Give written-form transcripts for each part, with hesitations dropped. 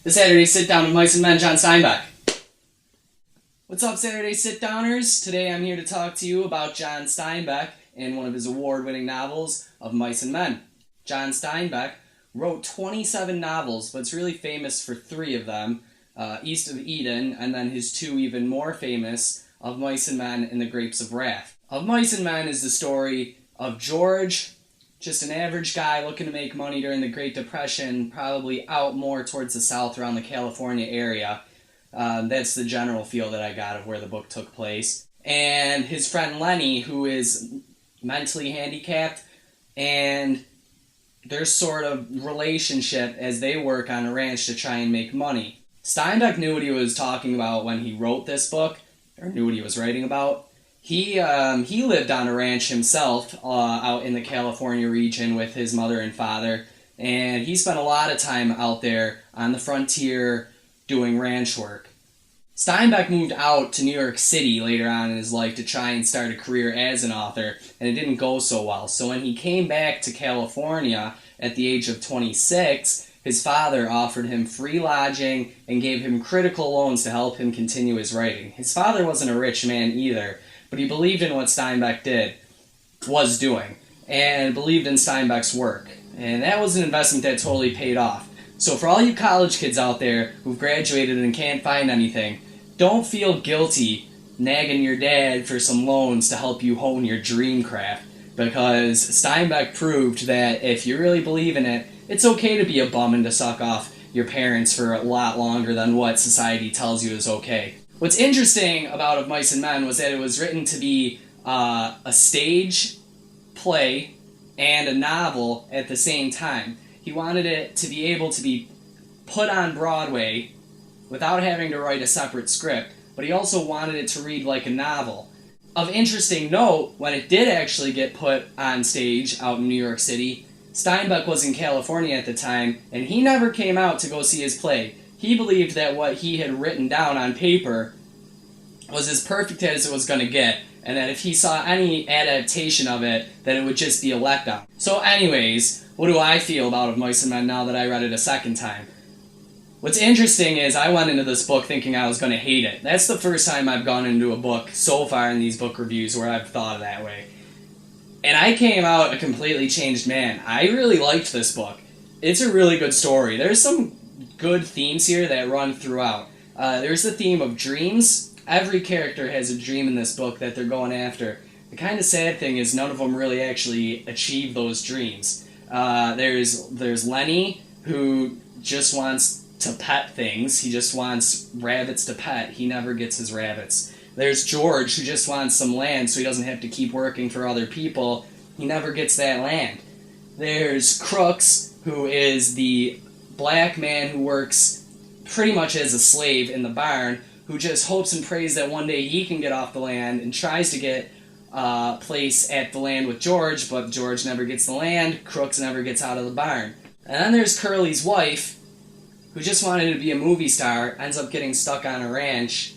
The Saturday Sit Down with Mice and Men, John Steinbeck. What's up, Saturday Sit Downers? Today I'm here to talk to you about John Steinbeck in one of his award-winning novels of Mice and Men. John Steinbeck wrote 27 novels, but it's really famous for 3 of them, East of Eden, and then his 2 even more famous, Of Mice and Men and The Grapes of Wrath. Of Mice and Men is the story of George, just an average guy looking to make money during the Great Depression, probably out more towards the south around the California area. That's the general feel that I got of where the book took place. And his friend Lenny, who is mentally handicapped, and their sort of relationship as they work on a ranch to try and make money. Steinbeck knew what he was talking about when he wrote this book, or knew what he was writing about. He lived on a ranch himself out in the California region with his mother and father, and he spent a lot of time out there on the frontier doing ranch work. Steinbeck moved out to New York City later on in his life to try and start a career as an author, and it didn't go so well. So when he came back to California at the age of 26, his father offered him free lodging and gave him critical loans to help him continue his writing. His father wasn't a rich man either, but he believed in what Steinbeck was doing, and believed in Steinbeck's work. And that was an investment that totally paid off. So for all you college kids out there who've graduated and can't find anything, don't feel guilty nagging your dad for some loans to help you hone your dream craft, because Steinbeck proved that if you really believe in it, it's okay to be a bum and to suck off your parents for a lot longer than what society tells you is okay. What's interesting about Of Mice and Men was that it was written to be a stage play and a novel at the same time. He wanted it to be able to be put on Broadway without having to write a separate script, but he also wanted it to read like a novel. Of interesting note, when it did actually get put on stage out in New York City, Steinbeck was in California at the time, and he never came out to go see his play. He believed that what he had written down on paper was as perfect as it was going to get, and that if he saw any adaptation of it, that it would just be a letdown. So anyways, what do I feel about Of Mice and Men now that I read it a second time? What's interesting is I went into this book thinking I was going to hate it. That's the first time I've gone into a book so far in these book reviews where I've thought of that way. And I came out a completely changed man. I really liked this book. It's a really good story. There's some good themes here that run throughout. There's the theme of dreams. Every character has a dream in this book that they're going after. The kind of sad thing is none of them really actually achieve those dreams. There's Lenny, who just wants to pet things. He just wants rabbits to pet. He never gets his rabbits. There's George, who just wants some land so he doesn't have to keep working for other people. He never gets that land. There's Crooks, who is the black man who works pretty much as a slave in the barn, who just hopes and prays that one day he can get off the land and tries to get a place at the land with George, but George never gets the land. Crooks never gets out of the barn. And then there's Curly's wife, who just wanted to be a movie star, ends up getting stuck on a ranch,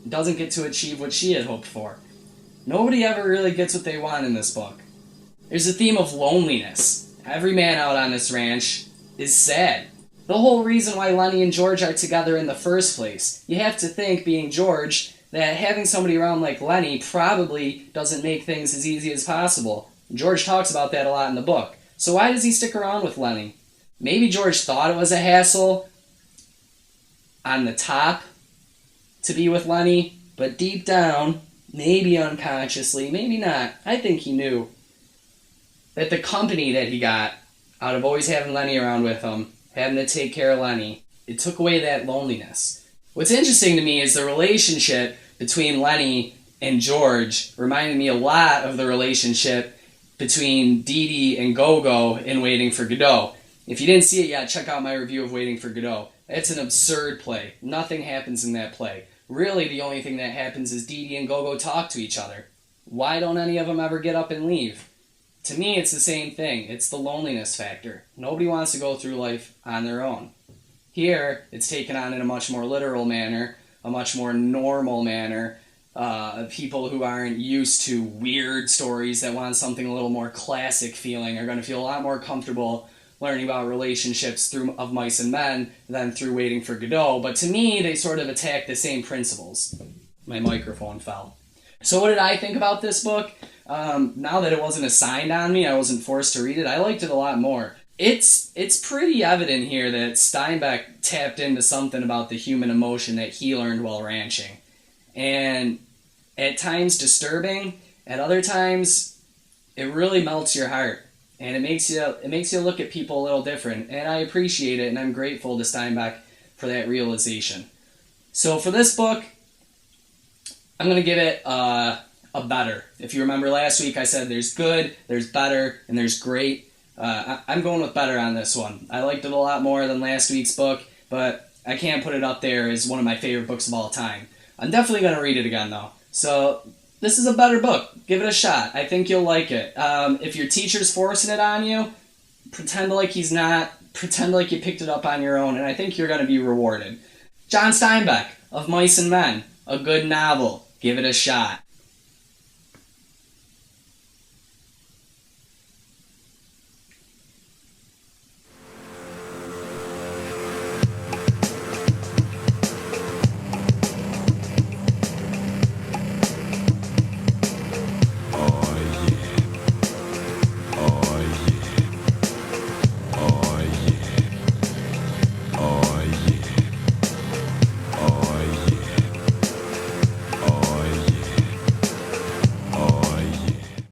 doesn't get to achieve what she had hoped for. Nobody ever really gets what they want in this book. There's a theme of loneliness. Every man out on this ranch is sad. The whole reason why Lenny and George are together in the first place. You have to think, being George, that having somebody around like Lenny probably doesn't make things as easy as possible. George talks about that a lot in the book. So why does he stick around with Lenny? Maybe George thought it was a hassle on the top to be with Lenny, but deep down, maybe unconsciously, maybe not, I think he knew that the company that he got out of always having Lenny around with him, having to take care of Lenny, it took away that loneliness. What's interesting to me is the relationship between Lenny and George reminded me a lot of the relationship between Dee Dee and Go-Go in Waiting for Godot. If you didn't see it yet, check out my review of Waiting for Godot. It's an absurd play. Nothing happens in that play. Really, the only thing that happens is Dee Dee and Go-Go talk to each other. Why don't any of them ever get up and leave? To me, it's the same thing. It's the loneliness factor. Nobody wants to go through life on their own. Here, it's taken on in a much more literal manner, a much more normal manner. People who aren't used to weird stories that want something a little more classic feeling are going to feel a lot more comfortable learning about relationships through Of Mice and Men than through Waiting for Godot, but to me, they sort of attack the same principles. My microphone fell. So what did I think about this book? Now that it wasn't assigned on me, I wasn't forced to read it, I liked it a lot more. It's pretty evident here that Steinbeck tapped into something about the human emotion that he learned while ranching. And at times disturbing, at other times it really melts your heart. And it makes you look at people a little different. And I appreciate it, and I'm grateful to Steinbeck for that realization. So for this book, I'm going to give it a better. If you remember last week, I said there's good, there's better, and there's great. I'm going with better on this one. I liked it a lot more than last week's book, but I can't put it up there as one of my favorite books of all time. I'm definitely going to read it again, though. So this is a better book. Give it a shot. I think you'll like it. If your teacher's forcing it on you, pretend like he's not. Pretend like you picked it up on your own, and I think you're going to be rewarded. John Steinbeck, Of Mice and Men, a good novel. Give it a shot.